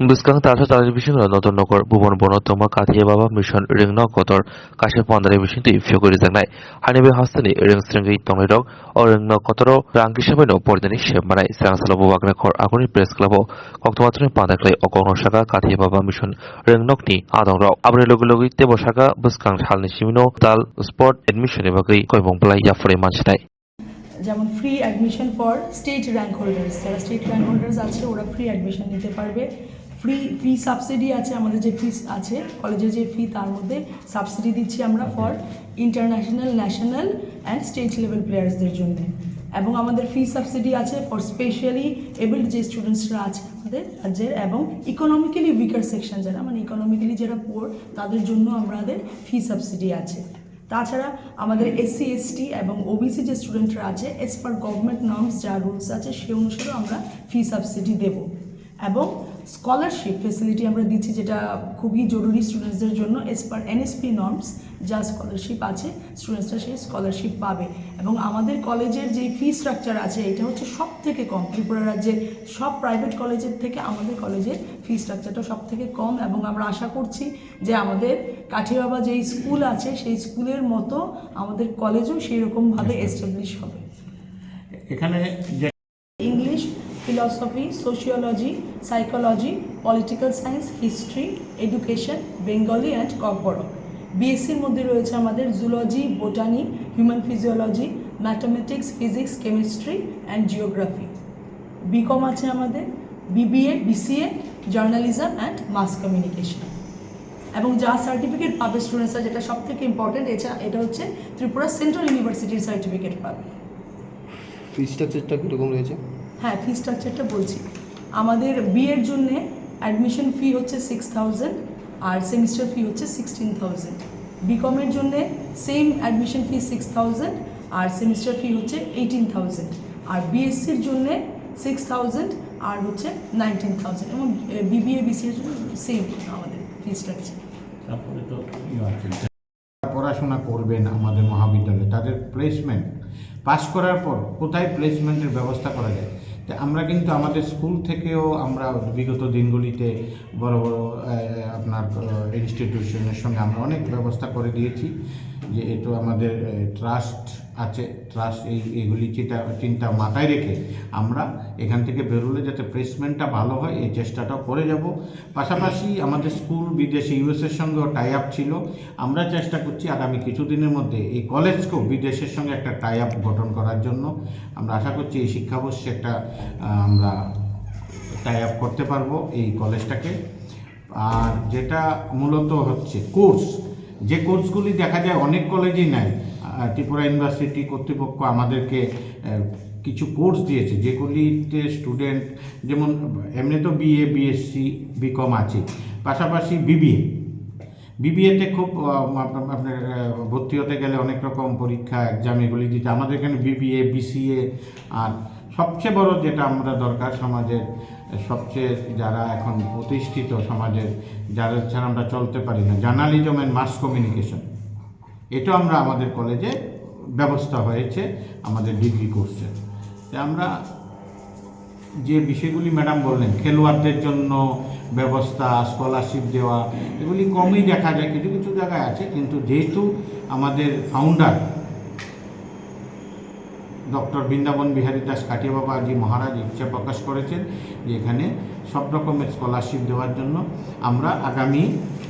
Buscang tasa television nonton nokor bubon bono toma kathia baba mission ring no kotor kashe pondare mission ti fyogori jangnai hanibe hastani ring stringi tonglirok o ring no kotoro rangki sabai no pordani shebmanai sangsalo bubakna khor agoni press club o koktomatroni pandaklai okono shaka kathia baba mission ring nokni adongrok abni logi tebo shaka Buscang halni simino tal sport admission ebagri koibong plai yafore manchtai যেমন free admission for state rank holders, যারা state rank holders আছে ওরা free admission নিতে পারবে। Free subsidy আছে, আমাদের যে ফিস আছে কলেজের যে ফি তার মধ্যে সাবসিডি দিচ্ছি আমরা for international, national and state level প্লেয়ার্সদের জন্য। এবং আমাদের ফি সাবসিডি আছে ফর স্পেশালি এবলড যে স্টুডেন্টসরা আছে আমাদের রাজ্যের, এবং ইকোনমিক্যালি উইকার সেকশন যারা মানে ইকোনমিক্যালি যারা পুয়ার তাদের জন্য আমাদের ফি সাবসিডি আছে। তাছাড়া আমাদের এসসি এসটি এবং ওবিসি যে স্টুডেন্টরা আছে এস পার গভর্নমেন্ট নর্মস যা রুলস আছে সেই অনুসারে আমরা ফি সাবসিডি দেব। এবং স্কলারশিপ ফেসিলিটি আমরা দিচ্ছি, যেটা খুবই জরুরি স্টুডেন্টসদের জন্য। এস পার এনএসপি নর্মস যা স্কলারশিপ আছে স্টুডেন্টসরা সেই স্কলারশিপ পাবে। এবং আমাদের কলেজের যে ফি স্ট্রাকচার আছে এটা হচ্ছে সব থেকে কম ত্রিপুরা রাজ্যের সব প্রাইভেট কলেজের থেকে আমাদের কলেজের ফি স্ট্রাকচারটা সব থেকে কম। এবং আমরা আশা করছি যে আমাদের কাঠিবাবা যেই স্কুল আছে সেই স্কুলের মতো আমাদের কলেজও সেই রকমভাবে এস্টাবলিশ হবে। এখানে English, philosophy, sociology, psychology, political science, history, education, Bengali and Kokborok. বিএসসির মধ্যে রয়েছে আমাদের zoology, botany, human physiology, mathematics, physics, chemistry and geography. BCom আছে আমাদের, BBA, BCA, journalism and mass communication. এবং যা সার্টিফিকেট পাবে স্টুডেন্টসরা, যেটা সব থেকে ইম্পর্টেন্ট, এটা হচ্ছে ত্রিপুরা সেন্ট্রাল ইউনিভার্সিটির সার্টিফিকেট পাবে। ফি স্ট্রাকচারটা কীরকম রয়েছে? হ্যাঁ, ফি স্ট্রাকচারটা বলছি। আমাদের বিএর জন্যে অ্যাডমিশন ফি হচ্ছে 6000 আর সেমিস্টার ফি হচ্ছে 16000। বিকমের জন্যে সেম অ্যাডমিশন ফি 6000 আর সেমিস্টার ফি হচ্ছে 18000। আর বিএসসির জন্যে 6000 আর হচ্ছে 19000। এবং বিবিএ বিসিএর জন্য সেম আমাদের ফি স্ট্রাকচার। তারপরে তো পড়াশোনা করবেন আমাদের মহাবিদ্যালয়ে, তাদের প্লেসমেন্ট পাস করার পর কোথায় প্লেসমেন্টের ব্যবস্থা করা যায়। তো আমরা কিন্তু আমাদের স্কুল থেকেও আমরা বিগত দিনগুলিতে বড় বড় আপনার ইনস্টিটিউশনের সঙ্গে আমরা অনেক ব্যবস্থা করে দিয়েছি। যে এতো আমাদের ট্রাস্ট আছে, ট্রাস্ট এইগুলি চিন্তা মাথায় রেখে আমরা এখান থেকে বেরোলে যাতে প্লেসমেন্টটা ভালো হয় এই চেষ্টাটাও করে যাব। পাশাপাশি আমাদের স্কুল বিদেশে ইউএসের সঙ্গেও টাই আপ ছিল। আমরা চেষ্টা করছি আগামী কিছুদিনের মধ্যে এই কলেজকেও বিদেশের সঙ্গে একটা টাই আপ গঠন করার জন্য। আমরা আশা করছি এই শিক্ষাবর্ষে একটা আমরা টাই আপ করতে পারবো এই কলেজটাকে। আর যেটা মূলত হচ্ছে কোর্স, যে কোর্সগুলি দেখা যায় অনেক কলেজেই নেয়, ত্রিপুরা ইউনিভার্সিটি কর্তৃপক্ষ আমাদেরকে কিছু কোর্স দিয়েছে যেগুলিতে স্টুডেন্ট যেমন এমনি তো বিএ, বিএসসি, বিকম আছে, পাশাপাশি বিবিএতে খুব আপনার ভর্তি হতে গেলে অনেক রকম পরীক্ষা এক্সাম এগুলি দিতে আমাদের এখানে বিবিএ, বিসিএ। আর সবচেয়ে বড় যেটা আমরা দরকার সমাজের সবচেয়ে যারা এখন প্রতিষ্ঠিত সমাজের যাদের ছাড়া আমরা চলতে পারি না, জার্নালিজম অ্যান্ড মাস কমিউনিকেশন, এটা আমরা আমাদের কলেজে ব্যবস্থা হয়েছে আমাদের ডিগ্রি কোর্সে। আমরা যে বিষয়গুলি ম্যাডাম বললেন, খেলোয়াড়দের জন্য ব্যবস্থা, স্কলারশিপ দেওয়া, এগুলি কমই দেখা যায়, কিছু কিছু জায়গায় আছে। কিন্তু যেহেতু আমাদের ফাউন্ডার ডক্টর বৃন্দাবন বিহারী দাস কাঠিয়াবাবাজি মহারাজ ইচ্ছা প্রকাশ করেছেন যে এখানে সব রকমের স্কলারশিপ দেওয়ার জন্য আমরা আগামী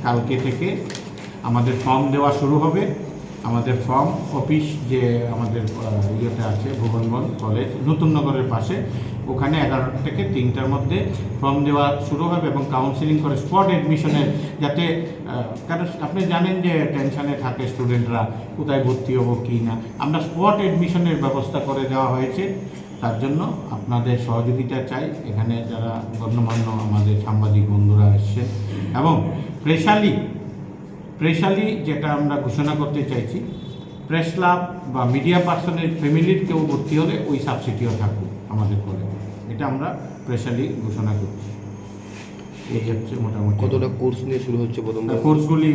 কালকে থেকে আমাদের ফর্ম দেওয়া শুরু হবে। আমাদের ফর্ম অফিস যে আমাদের ইয়েতে আছে ভুবনবন কলেজ নতুন নগরের পাশে, ওখানে 11টা থেকে 3টার মধ্যে ফর্ম দেওয়া শুরু হবে এবং কাউন্সিলিং করে স্পট অ্যাডমিশনের, যাতে কারণ আপনি জানেন যে টেনশনে থাকে স্টুডেন্টরা কোথায় ভর্তি হবো কি না। আমরা স্পট অ্যাডমিশনের ব্যবস্থা করে দেওয়া হয়েছে। তার জন্য আপনাদের সহযোগিতা চাই। এখানে যারা গণ্যমান্য আমাদের সাংবাদিক বন্ধুরা এসছেন এবং স্পেশালি যেটা আমরা ঘোষণা করতে চাইছি, প্রেস ক্লাব বা মিডিয়া পার্সনের ফ্যামিলির কেউ ভর্তি হলে ওই সাবসিডিও থাকবে আমাদের কলেজে, এটা আমরা স্পেশালি ঘোষণা করছি। এই হচ্ছে মোটামুটি। কতটা কোর্স নিয়ে শুরু হচ্ছে প্রথম? কোর্সগুলি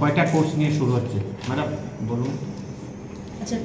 কয়টা কোর্স নিয়ে শুরু হচ্ছে ম্যাডাম বলুন। আচ্ছা।